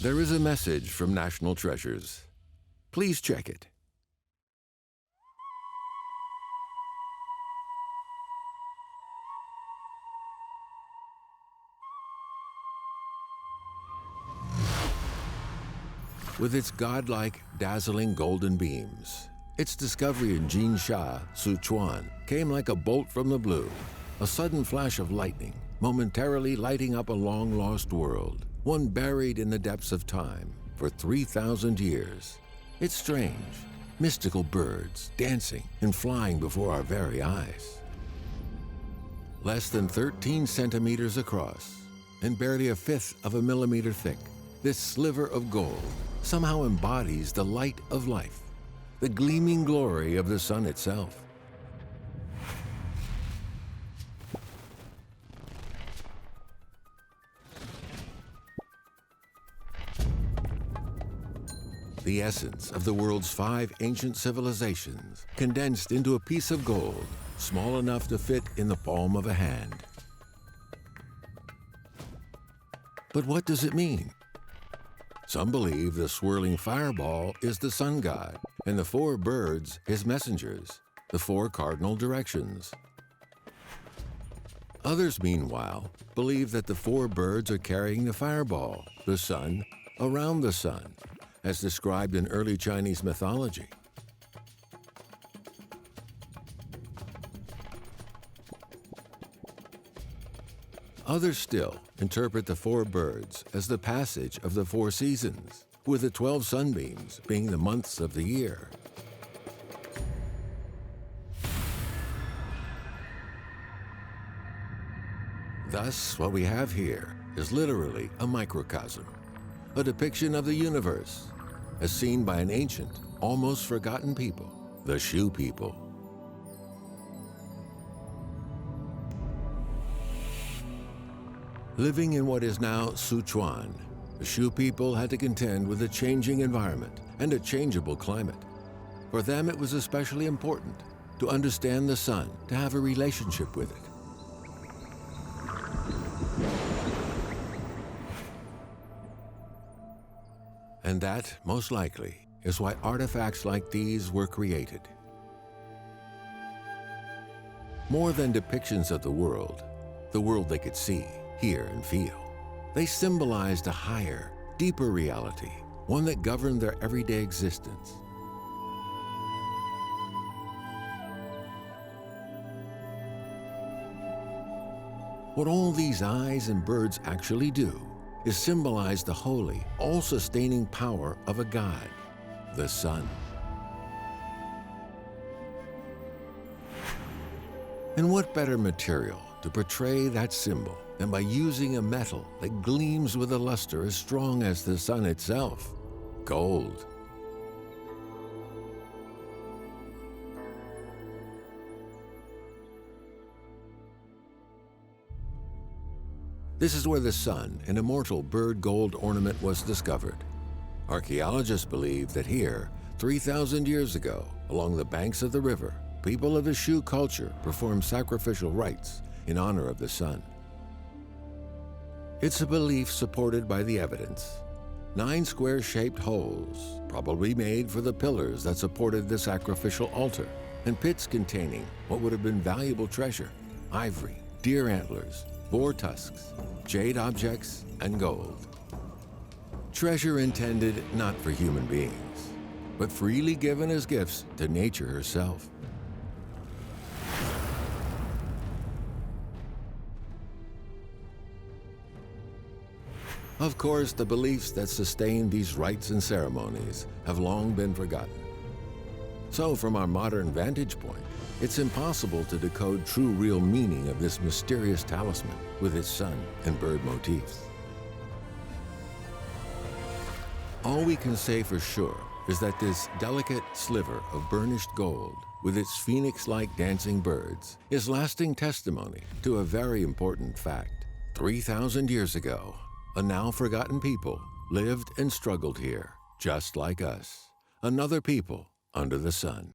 There is a message from National Treasures. Please check it. With its godlike, dazzling golden beams, its discovery in Jinsha, Sichuan, came like a bolt from the blue, a sudden flash of lightning, momentarily lighting up a long-lost world, one buried in the depths of time for 3,000 years. It's strange, mystical birds dancing and flying before our very eyes. Less than 13 centimeters across and barely a fifth of a millimeter thick, this sliver of gold somehow embodies the light of life, the gleaming glory of the sun itself. The essence of the world's 5 ancient civilizations condensed into a piece of gold, small enough to fit in the palm of a hand. But what does it mean? Some believe the swirling fireball is the sun god, and the 4 birds his messengers, the 4 cardinal directions. Others, meanwhile, believe that the 4 birds are carrying the fireball, the sun, around the sun, as described in early Chinese mythology. Others still interpret the 4 birds as the passage of the 4 seasons, with the 12 sunbeams being the months of the year. Thus, what we have here is literally a microcosm, a depiction of the universe, as seen by an ancient, almost forgotten people, the Shu people. Living in what is now Sichuan, the Shu people had to contend with a changing environment and a changeable climate. For them, it was especially important to understand the sun, to have a relationship with it. And that, most likely, is why artifacts like these were created. More than depictions of the world they could see, hear, and feel, they symbolized a higher, deeper reality, one that governed their everyday existence. What all these eyes and birds actually do is symbolize the holy, all-sustaining power of a god, the sun. And what better material to portray that symbol than by using a metal that gleams with a luster as strong as the sun itself, gold. This is where the sun, an immortal bird gold ornament, was discovered. Archaeologists believe that here, 3,000 years ago, along the banks of the river, people of the Shu culture performed sacrificial rites in honor of the sun. It's a belief supported by the evidence. 9 square-shaped holes, probably made for the pillars that supported the sacrificial altar, and pits containing what would have been valuable treasure: ivory, deer antlers, boar tusks, jade objects, and gold. Treasure intended not for human beings, but freely given as gifts to nature herself. Of course, the beliefs that sustain these rites and ceremonies have long been forgotten. So, from our modern vantage point, it's impossible to decode true real meaning of this mysterious talisman with its sun and bird motifs. All we can say for sure is that this delicate sliver of burnished gold with its phoenix-like dancing birds is lasting testimony to a very important fact. 3,000 years ago, a now forgotten people lived and struggled here, just like us, another people under the sun.